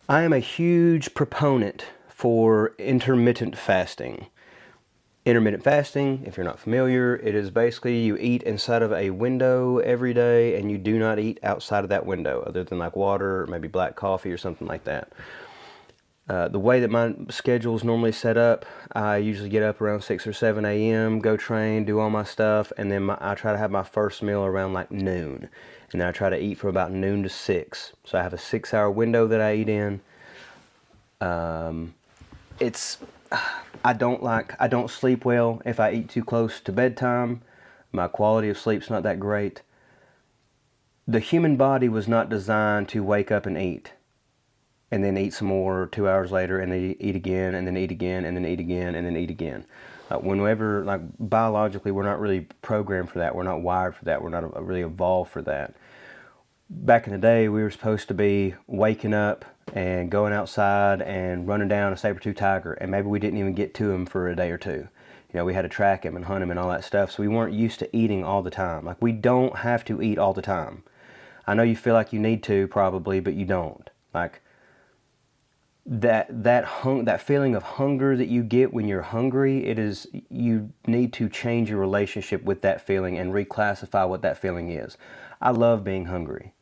I am a huge proponent for intermittent fasting. Intermittent fasting, if you're not familiar, it is basically you eat inside of a window every day and you do not eat outside of that window other than like water or maybe black coffee or something like that. The way that my schedule is normally set up, I usually get up around 6 or 7 a.m., go train, do all my stuff, and then I try to have my first meal around like noon. And then I try to eat from about noon to 6. So I have a 6 hour window that I eat in. It's I don't sleep well if I eat too close to bedtime. My quality of sleep's not that great. The human body was not designed to wake up and eat and then eat some more 2 hours later and then eat again and then eat again and then eat again and then eat again. Whenever, like, biologically, we're not really programmed for that. We're not wired for that. We're not really evolved for that. Back in the day, we were supposed to be waking up and going outside and running down a saber-tooth tiger, and maybe we didn't even get to him for a day or two. You know, we had to track him and hunt him and all that stuff, so we weren't used to eating all the time. Like, we don't have to eat all the time. I know you feel like you need to, probably, but you don't. Like, that feeling of hunger that you get when you're hungry, you need to change your relationship with that feeling and reclassify what that feeling is. I love being hungry.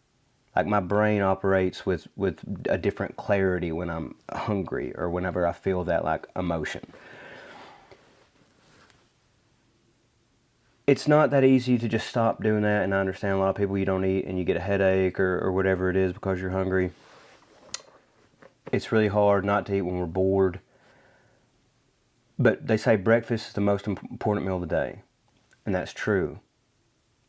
Like, my brain operates with a different clarity when I'm hungry or whenever I feel that, like, emotion. It's not that easy to just stop doing that, and I understand a lot of people, you don't eat and you get a headache or whatever it is because you're hungry. It's really hard not to eat when we're bored. But they say breakfast is the most important meal of the day. And that's true.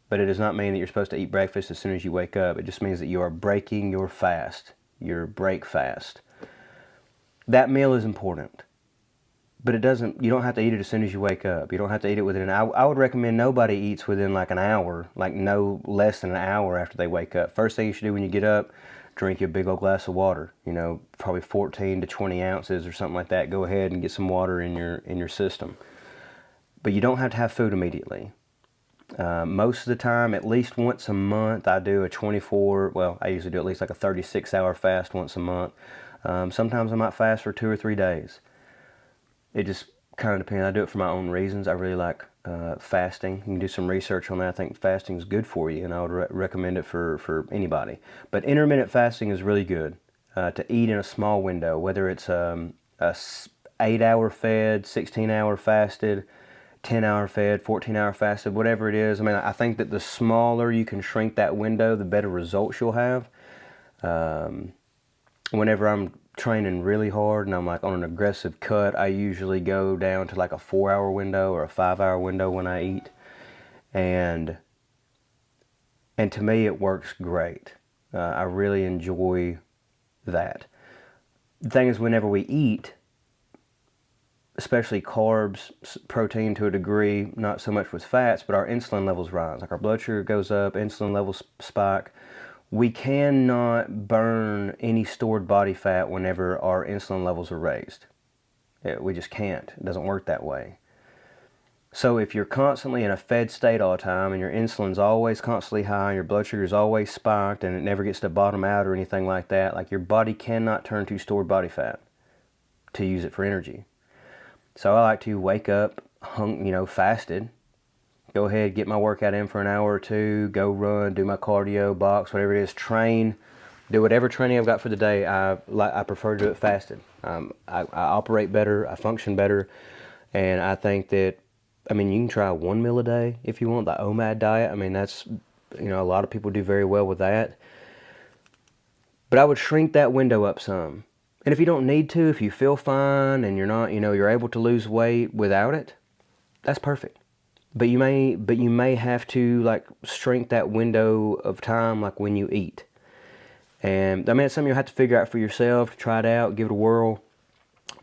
But it does not mean that you're supposed to eat breakfast as soon as you wake up. It just means that you are breaking your fast, your break fast. That meal is important. But you don't have to eat it as soon as you wake up. You don't have to eat it within an hour. I would recommend nobody eats within like an hour, like no less than an hour after they wake up. First thing you should do when you get up, drink you a big old glass of water, probably 14 to 20 ounces or something like that. Go ahead and get some water in your system. But you don't have to have food immediately. Most of the time, at least once a month, I do I usually do at least like a 36-hour fast once a month. Sometimes I might fast for 2 or 3 days. It just kind of depends. I do it for my own reasons. I really like fasting. You can do some research on that. I think fasting is good for you, and I would recommend it for anybody. But intermittent fasting is really good to eat in a small window, whether it's a 8-hour fed, 16-hour fasted, 10-hour fed, 14-hour fasted, whatever it is. I mean, I think that the smaller you can shrink that window, the better results you'll have. Whenever I'm training really hard and I'm like on an aggressive cut, I usually go down to like a 4-hour window or a 5-hour window when I eat. And to me, it works great. I really enjoy that. The thing is, whenever we eat, especially carbs, protein to a degree, not so much with fats, but our insulin levels rise. Like, our blood sugar goes up, insulin levels spike. We cannot burn any stored body fat whenever our insulin levels are raised. We just can't. It doesn't work that way. So if you're constantly in a fed state all the time and your insulin's always constantly high, and your blood sugar's always spiked and it never gets to bottom out or anything like that, like, your body cannot turn to stored body fat to use it for energy. So I like to wake up, fasted, go ahead, get my workout in for an hour or two, go run, do my cardio, box, whatever it is, train, do whatever training I've got for the day. I prefer to do it fasted. I operate better, I function better, and I think that, you can try one meal a day if you want, the OMAD diet. I mean, that's, a lot of people do very well with that. But I would shrink that window up some. And if you don't need to, if you feel fine and you're not, you're able to lose weight without it, that's perfect. But you may have to, like, shrink that window of time, like when you eat. And it's something you'll have to figure out for yourself, try it out, give it a whirl.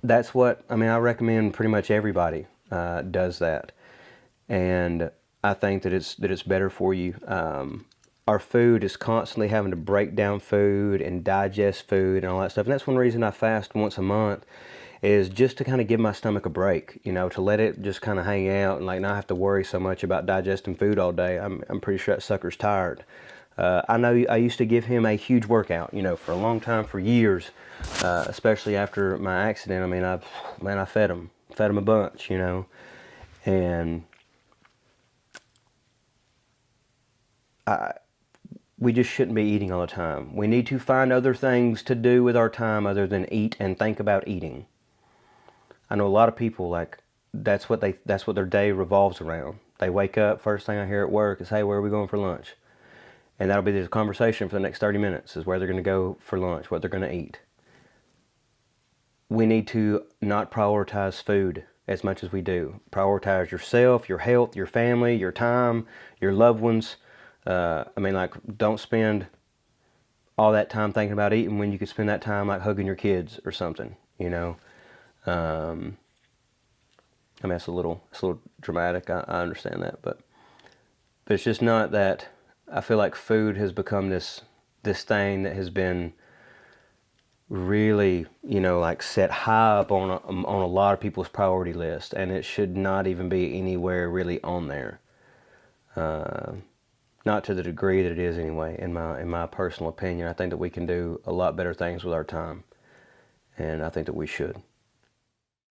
That's what, I recommend pretty much everybody does that. And I think that it's better for you. Our food is constantly having to break down food and digest food and all that stuff. And that's one reason I fast once a month, is just to kind of give my stomach a break, to let it just kind of hang out and, like, not have to worry so much about digesting food all day. I'm pretty sure that sucker's tired. I know I used to give him a huge workout, for a long time, for years, especially after my accident. I mean, I fed him a bunch, and we just shouldn't be eating all the time. We need to find other things to do with our time other than eat and think about eating. I know a lot of people, like, that's what their day revolves around. They wake up, first thing I hear at work is, "Hey, where are we going for lunch?" And that'll be the conversation for the next 30 minutes, is where they're going to go for lunch, what they're going to eat. We need to not prioritize food as much as we do. Prioritize yourself, your health, your family, your time, your loved ones. Don't spend all that time thinking about eating when you could spend that time like hugging your kids or something, it's a little dramatic. I understand that, but it's just not that. I feel like food has become this thing that has been really, like, set high up on a lot of people's priority list, and it should not even be anywhere really on there. Not to the degree that it is anyway. In my personal opinion, I think that we can do a lot better things with our time, and I think that we should.